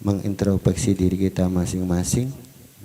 mengintrospeksi diri kita masing-masing,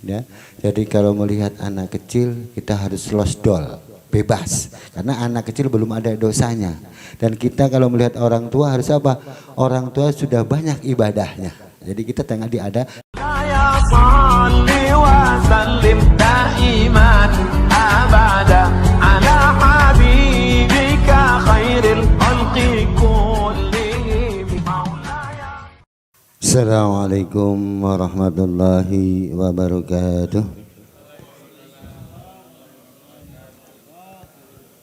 ya. Jadi kalau melihat anak kecil kita harus losdol, bebas, karena anak kecil belum ada dosanya. Dan kita kalau melihat orang tua harus apa? Orang tua sudah banyak ibadahnya. Jadi kita tengah ada Assalamualaikum warahmatullahi wabarakatuh.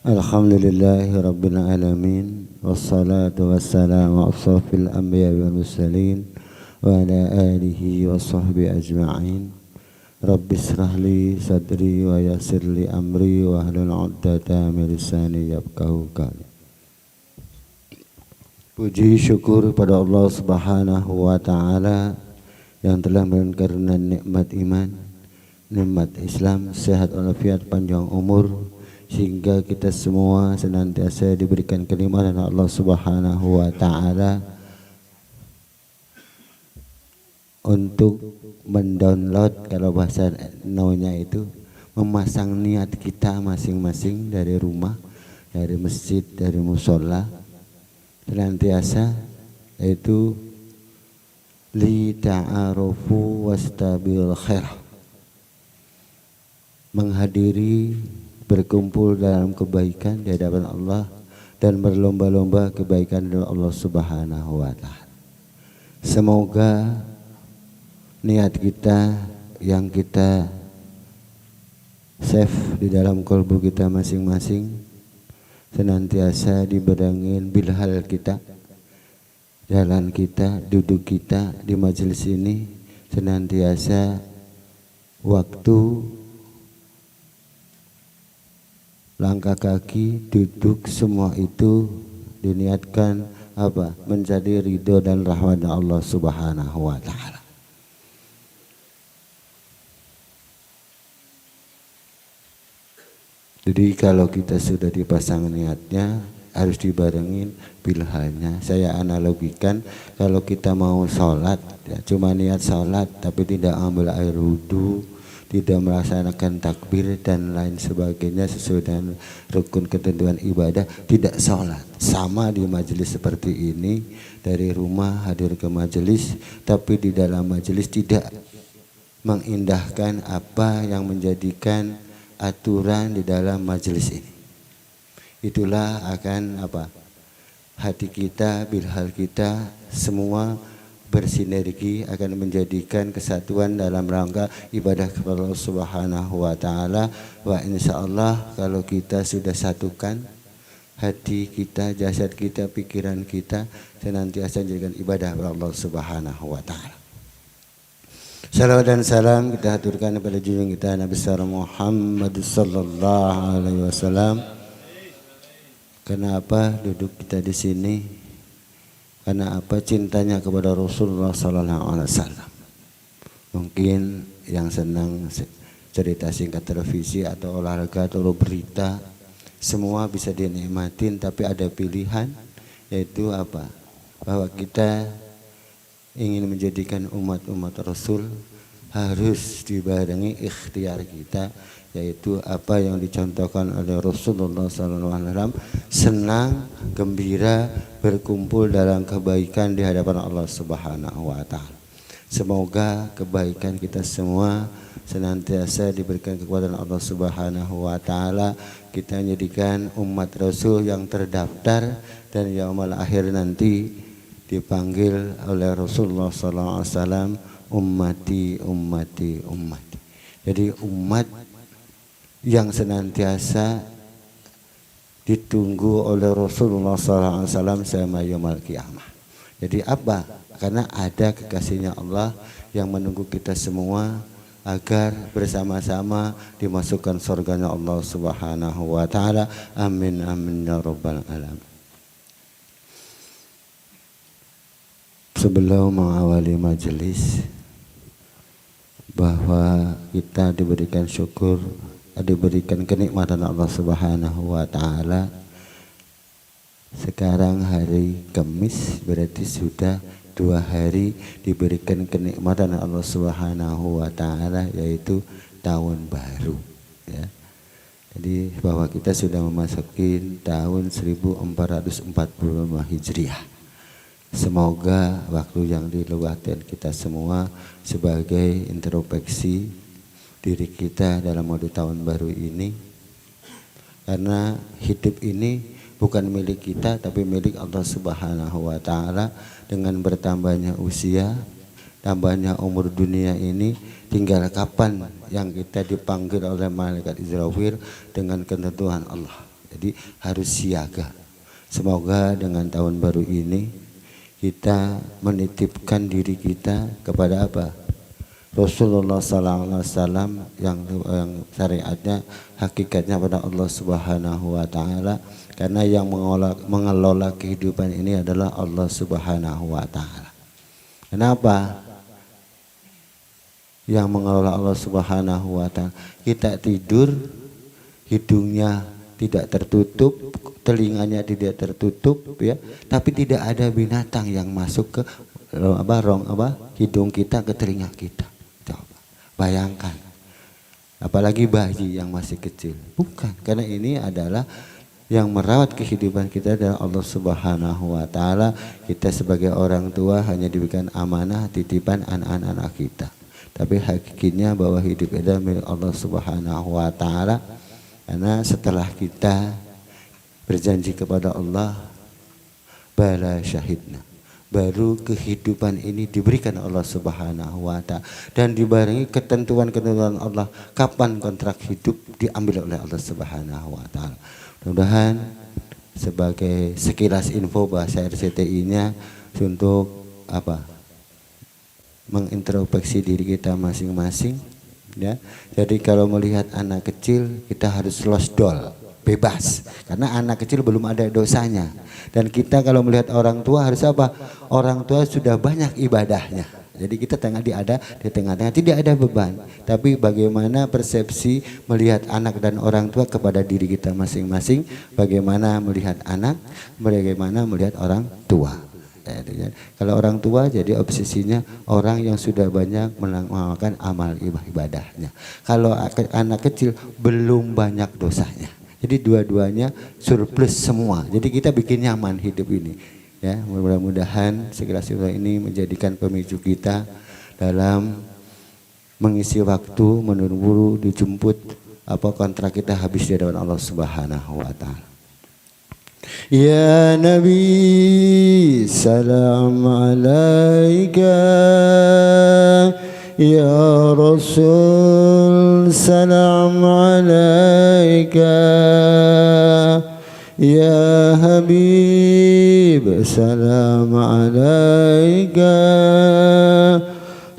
Alhamdulillahi rabbil alamin, wassalatu wassalamu asrafil anbiya wal mursalin wa ala alihi wa sahbihi ajma'in. Rabbi israh li sadri wa yassir li amri wa hlul 'uqdatam min lisani yafqahu qawli. Puji syukur pada Allah Subhanahu wa taala yang telah memberikan nikmat iman, nikmat Islam, sehat walafiat, panjang umur, sehingga kita semua senantiasa diberikan kenikmatan Allah Subhanahu wa taala untuk mendownload, kalau bahasa naunya itu memasang niat kita masing-masing dari rumah, dari masjid, dari musola, senantiasa yaitu li ta'arufu wastabil khair, menghadiri, berkumpul dalam kebaikan di hadapan Allah dan berlomba-lomba kebaikan dari Allah Subhanahu wa taala. Semoga niat kita yang kita save di dalam kalbu kita masing-masing senantiasa diberangin bilhal kita, jalan kita, duduk kita di majelis ini, senantiasa waktu, langkah kaki, duduk, semua itu diniatkan apa? Menjadi ridho dan rahmat Allah Subhanahu wa taala. Jadi kalau kita sudah dipasang niatnya harus dibarengin bilhalnya. Saya analogikan kalau kita mau sholat, ya, cuma niat sholat tapi tidak ambil air wudhu, tidak melaksanakan takbir dan lain sebagainya sesuai dengan rukun ketentuan ibadah, tidak sholat. Sama di majelis seperti ini, dari rumah hadir ke majelis tapi di dalam majelis tidak mengindahkan apa yang menjadikan aturan di dalam majelis ini. Itulah akan apa? Hati kita, bilhal kita semua bersinergi akan menjadikan kesatuan dalam rangka ibadah kepada Allah Subhanahu wa taala. Wa insyaallah kalau kita sudah satukan hati kita, jasad kita, pikiran kita, senantiasa menjadikan ibadah kepada Allah Subhanahu wa taala. Salawat dan salam kita haturkan kepada junjungan kita Nabi besar Muhammad sallallahu alaihi wasallam. Kenapa duduk kita di sini? Karena apa? Cintanya kepada Rasulullah sallallahu alaihi wasallam. Mungkin yang senang cerita singkat televisi atau olahraga atau berita, semua bisa dinikmatin, tapi ada pilihan, yaitu apa? Bahwa kita ingin menjadikan umat-umat Rasul harus dibarengi ikhtiar kita, yaitu apa yang dicontohkan oleh Rasulullah SAW, senang, gembira, berkumpul dalam kebaikan di hadapan Allah Subhanahu wa taala. Semoga kebaikan kita semua senantiasa diberikan kekuatan Allah Subhanahu wa taala, kita menjadikan umat Rasul yang terdaftar dan yaumul akhir nanti dipanggil oleh Rasulullah SAW, ummati, ummati, ummati. Jadi umat yang senantiasa ditunggu oleh Rasulullah SAW selama yaumul qiyamah. Jadi apa? Karena ada kekasihnya Allah yang menunggu kita semua agar bersama-sama dimasukkan surganya Allah Subhanahu wa taala. Amin amin ya rabbal alamin. Sebelum mengawali majelis, bahwa kita diberikan syukur, diberikan kenikmatan Allah Subhanahu wa taala. Sekarang hari Kamis, berarti sudah 2 hari diberikan kenikmatan Allah Subhanahu wa taala, yaitu tahun baru ya. Jadi bahwa kita sudah memasuki tahun 1445 Hijriah. Semoga waktu yang dilewatkan kita semua sebagai introspeksi diri kita dalam mode tahun baru ini, karena hidup ini bukan milik kita tapi milik Allah Subhanahu wa taala. Dengan bertambahnya usia, tambahnya umur dunia ini, tinggal kapan yang kita dipanggil oleh malaikat Israfil dengan ketentuan Allah. Jadi harus siaga. Semoga dengan tahun baru ini kita menitipkan diri kita kepada apa? Rasulullah SAW yang syariatnya hakikatnya pada Allah Subhanahu wa taala, karena yang mengelola kehidupan ini adalah Allah Subhanahu wa taala. Kenapa? Yang mengelola Allah Subhanahu wa taala. Kita tidur, hidungnya tidak tertutup, telinganya tidak tertutup ya, tapi tidak ada binatang yang masuk ke hidung kita, ke telinga kita. Coba bayangkan, apalagi bayi yang masih kecil. Bukan, karena ini adalah yang merawat kehidupan kita adalah Allah Subhanahu wa taala. Kita sebagai orang tua hanya diberikan amanah titipan anak-anak kita, tapi hakikatnya bahwa hidup adalah milik Allah Subhanahu wa taala. Karena setelah kita berjanji kepada Allah, bala syahidna, baru kehidupan ini diberikan Allah Subhanahu wa taala dan dibarengi ketentuan-ketentuan Allah kapan kontrak hidup diambil oleh Allah Subhanahu wa taala. Mudah-mudahan sebagai sekilas info bahasa RCTI-nya untuk mengintrospeksi diri kita masing-masing ya. Jadi kalau melihat anak kecil kita harus losdol, bebas, karena anak kecil belum ada dosanya. Dan kita kalau melihat orang tua harus apa? Orang tua sudah banyak ibadahnya. Jadi kita ada di tengah-tengah, tidak ada beban. Tapi bagaimana persepsi melihat anak dan orang tua kepada diri kita masing-masing, bagaimana melihat anak, bagaimana melihat orang tua. Kalau orang tua jadi obsesinya orang yang sudah banyak melakukan amal ibadahnya. Kalau anak kecil belum banyak dosanya. Jadi dua-duanya surplus semua. Jadi kita bikin nyaman hidup ini. Ya, mudah-mudahan segala sesuatu ini menjadikan pemicu kita dalam mengisi waktu menunggu dijemput kontrak kita habis di hadapan Allah Subhanahu wa taala. Ya Nabi salam alaika, ya Rasul salam alaika, ya Habib salam alaika,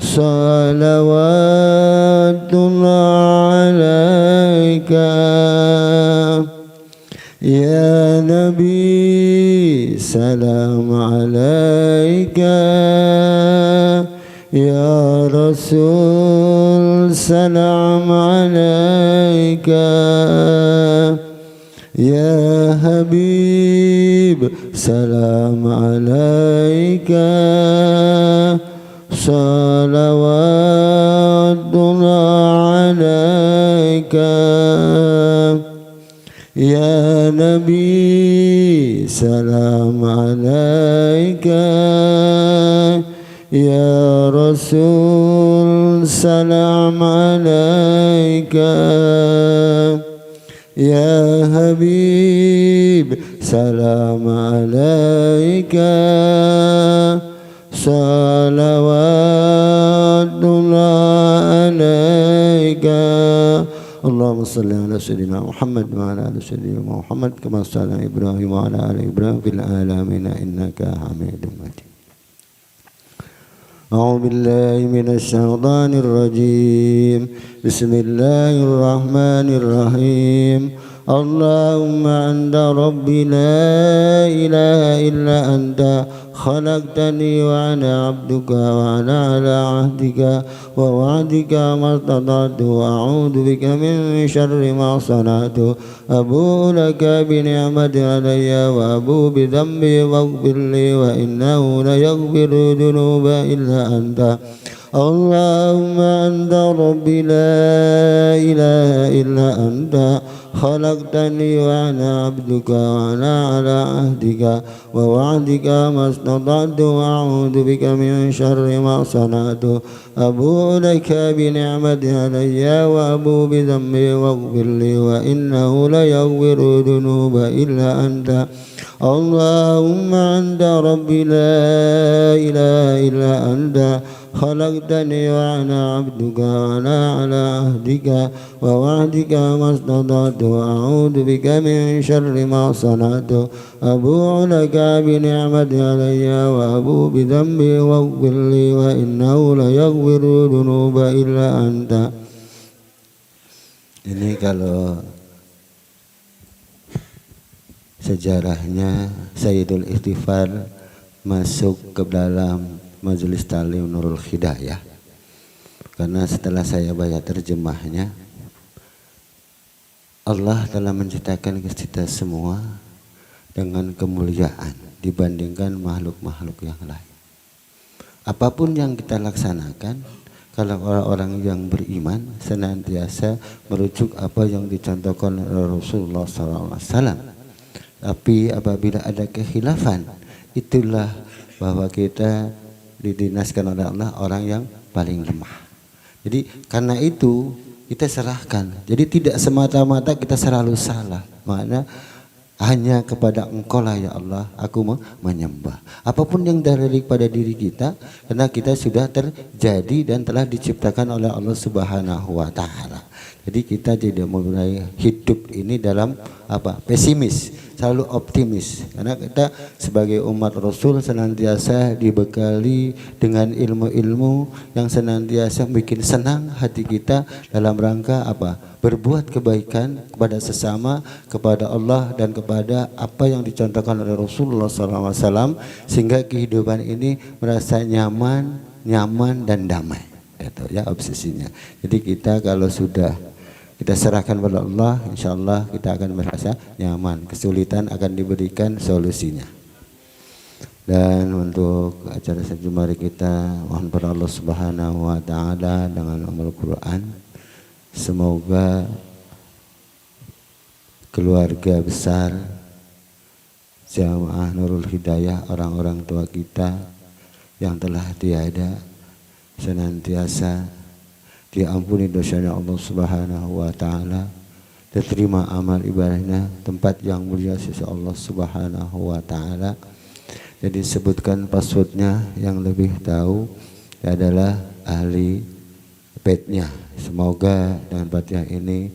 salawatullah alaika, ya Nabi salam alaika, ya Rasul salam alaika, ya Habib salam alaika, salawatullah alaika, ya Nabi salam alaika, ya Rasul salam alaika, ya Habib salam alaika, salawatullah alaika. Allahumma salli ala sayyidina Muhammad wa ala ali sayyidina Muhammad kama shalla Ibrahim wa ala ali Ibrahim fil alamin innaka Hamidum Majid. A'udzu billahi minasy syaithanir rajim. Bismillahirrahmanirrahim. Allahumma anta rabbi la ilaha illa anta خلقتني وأنا عبدك وأنا على عهدك ووعدك ما استطعت وأعوذ بك من شر ما صنعت أبوء لك بنعمتك علي وأبوء بذنبي فاغفر لي وإنه لا يغفر الذنوب إلا أنت اللهم أنت ربي لا إله إلا أنت خلقتني وأنا عبدك وأنا على عهدك ووعدك ما استطعت وأعوذ بك من شر ما صنعت أبوء لك بنعمتك علي وأبوء بذنبي واغفر لي وإنه لا يغفر الذنوب إلا أنت اللهم أنت ربي لا إله إلا أنت خلقتني وأنا عبدك وأنا على عهدك ووعدك ما استطعت وأعوذ بك من شر ما صنعت أبوء لك بنعمتك علي وأبوء بذنبي واغفر لي وإنه لا يغفر الذنوب إلا أنت. Ini kalau sejarahnya Sayyidul Istighfar masuk ke dalam Majelis Ta'lim Nurul Hidayah, karena setelah saya baca terjemahnya, Allah telah menciptakan kita semua dengan kemuliaan dibandingkan makhluk-makhluk yang lain. Apapun yang kita laksanakan, kalau orang-orang yang beriman senantiasa merujuk apa yang dicontohkan oleh Rasulullah SAW. Tapi apabila ada kekhilafan, itulah bahwa kita didinaskan oleh Allah orang yang paling lemah. Jadi karena itu kita serahkan. Jadi tidak semata-mata kita selalu salah. Makna hanya kepada Engkau lah ya Allah aku menyembah. Apapun yang daripada diri kita, karena kita sudah terjadi dan telah diciptakan oleh Allah Subhanahu wa taala. Jadi kita tidak mulai hidup ini dalam pesimis, selalu optimis. Karena kita sebagai umat Rasul senantiasa dibekali dengan ilmu-ilmu yang senantiasa bikin senang hati kita dalam rangka berbuat kebaikan kepada sesama, kepada Allah dan kepada apa yang dicontohkan oleh Rasulullah SAW, sehingga kehidupan ini merasa nyaman dan damai. Itu ya obsesinya. Jadi kita kalau sudah kita serahkan pada Allah, insya Allah kita akan merasa nyaman. Kesulitan akan diberikan solusinya. Dan untuk acara sejumari kita, mohon pada Allah Subhanahu wa taala dengan amal Quran, semoga keluarga besar Jamaah Nurul Hidayah, orang-orang tua kita yang telah tiada, senantiasa diampuni dosanya Allah Subhanahu wa taala, diterima amal ibadahnya, tempat yang mulia sisi Allah Subhanahu wa taala. Jadi sebutkan passwordnya, yang lebih tahu adalah ahli petnya. Semoga dengan Fatihah ini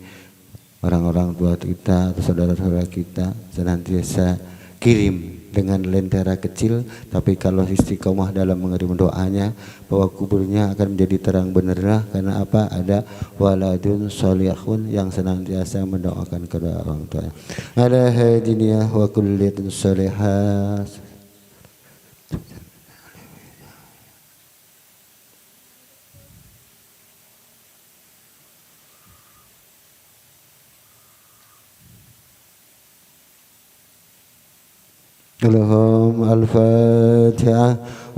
orang-orang tua kita atau saudara-saudara kita senantiasa kirim dengan lentera kecil, tapi kalau istiqomah dalam mengirim doanya, bahwa kuburnya akan menjadi terang benderang. Karena apa? Ada waladun sholihun yang senantiasa mendoakan kedua orang tua. Ala hadiniyah wa kulliyatun sholihah. لهم الفاتحة.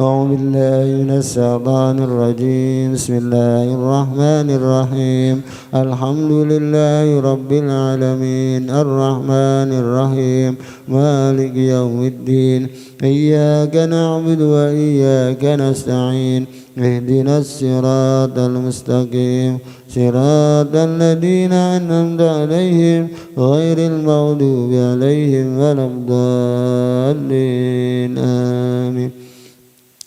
أعوذ بالله من الشيطان الرجيم. بسم الله الرحمن الرحيم. الحمد لله رب العالمين الرحمن الرحيم مالك يوم الدين إياك نعبد وإياك نستعين اهدنا الصراط المستقيم صراط الذين أنعمت عليهم غير المغضوب عليهم ولا الضالين آمين.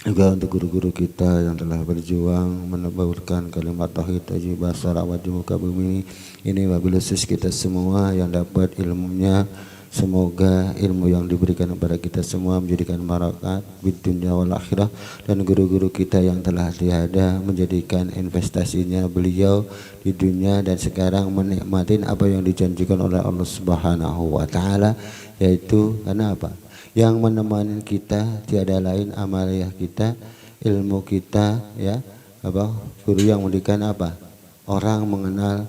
Juga untuk guru-guru kita yang telah berjuang menebarkan kalimat tauhid tajibah salawat di muka bumi ini, wabil khusus kita semua yang dapat ilmunya, semoga ilmu yang diberikan kepada kita semua menjadikan barakat di dunia wal akhirah, dan guru-guru kita yang telah tiada menjadikan investasinya beliau di dunia dan sekarang menikmati apa yang dijanjikan oleh Allah Subhanahu wa taala, yaitu karena apa? Yang menemani kita tiada lain amaliyah kita, ilmu kita, ya, apa? Guru yang memberikan apa? Orang mengenal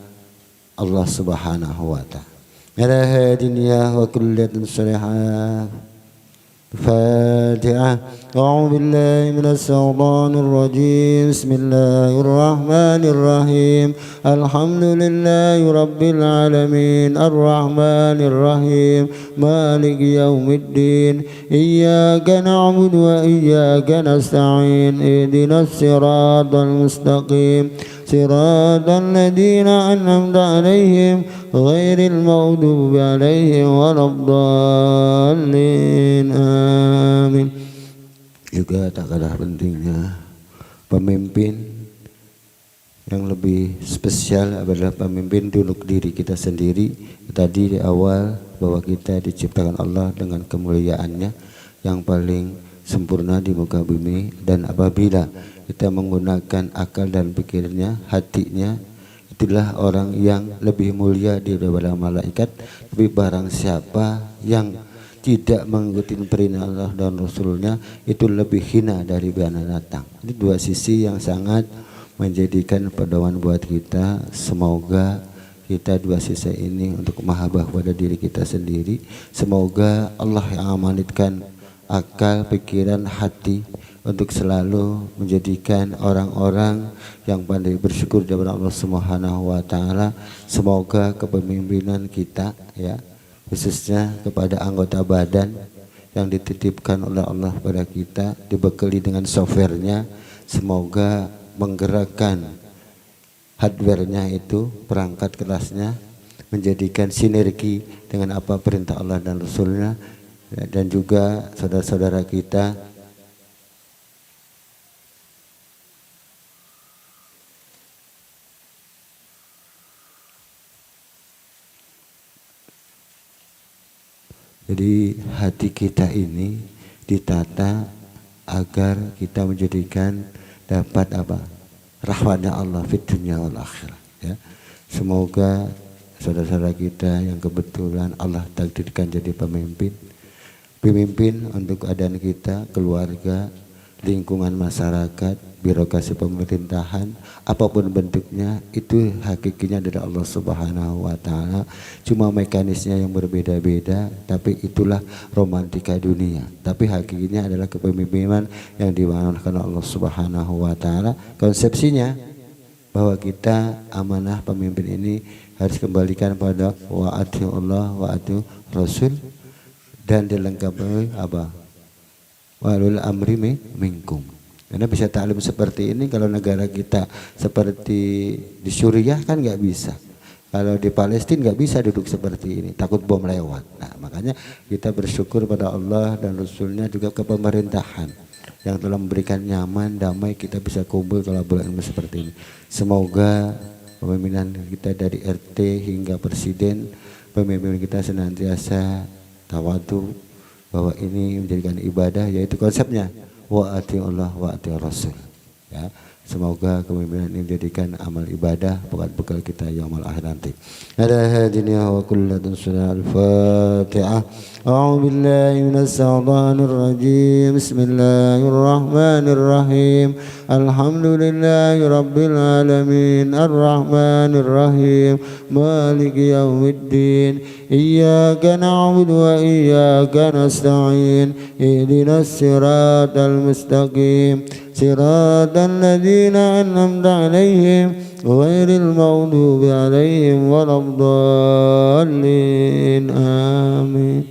Allah Subhanahu wa taala. Ala hadiniyah wa kullatin salihah. Fatiha. A'udzu billahi minasy syaithanir rajim. Bismillahirrahmanirrahim. Alhamdulillahi rabbil alamin. Arrahmanir rahim. Maliki yaumiddin. Iyyaka na'budu wa iyyaka nasta'in. Ihdinas siratal mustaqim. صراط الذين أنعمت عليهم غير المغضوب عليهم ولا الضالين آمين. Juga tak kalah pentingnya pemimpin yang lebih spesial adalah pemimpin untuk diri kita sendiri. Tadi di awal bahwa kita diciptakan Allah dengan kemuliaannya yang paling sempurna di muka bumi, dan apabila kita menggunakan akal dan pikirnya, hatinya, itulah orang yang lebih mulia daripada malaikat. Tapi barang siapa yang tidak mengikuti perintah Allah dan Rasulnya, itu lebih hina dari binatang. Ini dua sisi yang sangat menjadikan pedoman buat kita. Semoga kita dua sisi ini untuk mahabbah pada diri kita sendiri. Semoga Allah yang amanatkan akal, pikiran, hati untuk selalu menjadikan orang-orang yang pandai bersyukur kepada Allah Subhanahu wa taala. Semoga kepemimpinan kita, ya, khususnya kepada anggota badan yang dititipkan oleh Allah pada kita, dibekali dengan softwarenya, semoga menggerakkan hardwarenya itu, perangkat kerasnya, menjadikan sinergi dengan apa perintah Allah dan Rasulnya. Dan juga saudara-saudara kita jadi hati kita ini ditata agar kita menjadikan dapat apa? Rahmatnya Allah fid dunya wal akhirah, ya. Semoga saudara-saudara kita yang kebetulan Allah takdirkan jadi pemimpin untuk keadaan kita, keluarga, lingkungan masyarakat, birokrasi pemerintahan, apapun bentuknya, itu hakikinya dari Allah Subhanahu wa taala. Cuma mekanisnya yang berbeda-beda, tapi itulah romantika dunia. Tapi hakikinya adalah kepemimpinan yang dimanahkan Allah Subhanahu wa taala. Konsepsinya bahwa kita amanah pemimpin ini harus kembalikan pada wa'ati Allah wa'ati Rasul, dan dilengkapi apa? Walul amri minkum. Karena bisa taklim seperti ini kalau negara kita seperti di Suriah kan nggak bisa. Kalau di Palestina nggak bisa duduk seperti ini, takut bom lewat. Nah, makanya kita bersyukur pada Allah dan Rasulnya, juga ke pemerintahan yang telah memberikan nyaman, damai, kita bisa kumpul kalau bulan seperti ini. Semoga pemimpinan kita dari RT hingga presiden, pemimpin kita senantiasa tawadu, bahwa ini menjadikan ibadah, yaitu konsepnya wa ati Allah wa ati Rasul, ya. Semoga kepemimpinan ini menjadikan amal ibadah bekal kita yaumul akhir nanti. Ada hadiniya wa kullatun sunnah al-Fatihah. A'udzu billahi minasy syaithanir rajim. Bismillahirrahmanirrahim. Alhamdulillahi rabbil alamin. Arrahmanir rahim. Maliki yaumiddin. Iyyaka na'budu wa iyyaka nasta'in. Ihdinas siratal mustaqim. صراط الذين أنعمت عليهم غير المغضوب عليهم ولا الضالين آمين.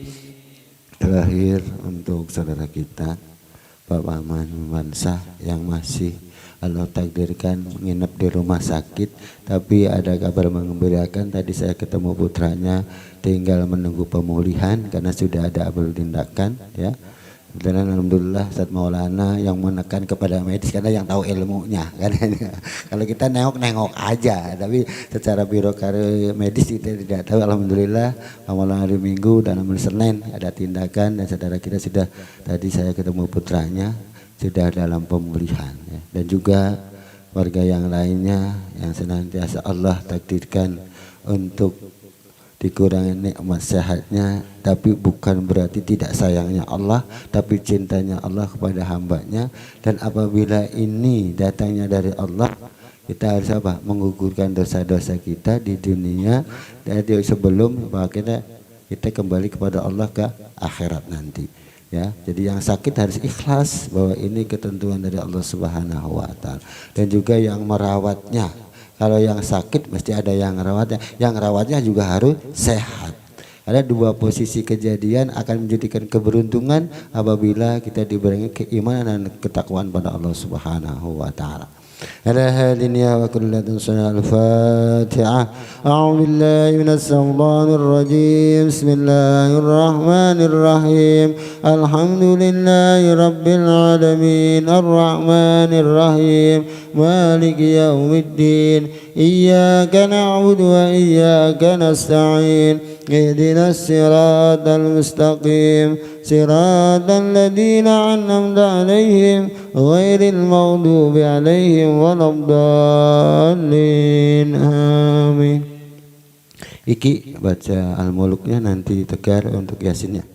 Terakhir untuk saudara kita Pak Maman Mansah yang masih Allah takdirkan menginap di rumah sakit, tapi ada kabar mengembirakan. Tadi saya ketemu putranya, tinggal menunggu pemulihan karena sudah ada abul tindakan, ya. Dan alhamdulillah Ustaz Maulana yang menekan kepada medis karena yang tahu ilmunya kan. Kalau kita nengok aja, tapi secara birokrasi medis kita tidak tahu. Alhamdulillah malam hari Minggu dan malam Senin ada tindakan, dan saudara kita sudah, tadi saya ketemu putranya, sudah dalam pemulihan, ya. Dan juga warga yang lainnya yang senantiasa Allah takdirkan untuk dikurangi nikmat sehatnya, tapi bukan berarti tidak sayangnya Allah, tapi cintanya Allah kepada hambanya. Dan apabila ini datangnya dari Allah, kita harus apa? Menggugurkan dosa-dosa kita di dunia dari sebelum kita kembali kepada Allah ke akhirat nanti. Ya, jadi yang sakit harus ikhlas bahwa ini ketentuan dari Allah Subhanahu wa taala. Dan juga yang merawatnya, kalau yang sakit mesti ada yang rawatnya, yang rawatnya juga harus sehat. Ada dua posisi kejadian akan menjadikan keberuntungan apabila kita diberi keimanan dan ketakwaan pada Allah Subhanahu wa taala. على هذه وكل الفاتحة. أعوذ بالله من الشيطان الرجيم. بسم الله الرحمن الرحيم. الحمد لله رب العالمين الرحمن الرحيم مالك يوم الدين إياك نعبد وإياك نستعين اهدنا الصراط المستقيم صراط الذين أنعمت عليهم غير المغضوب عليهم ولا الضالين آمين. Iki baca Al-Muluknya, nanti Tegar untuk Yasinnya.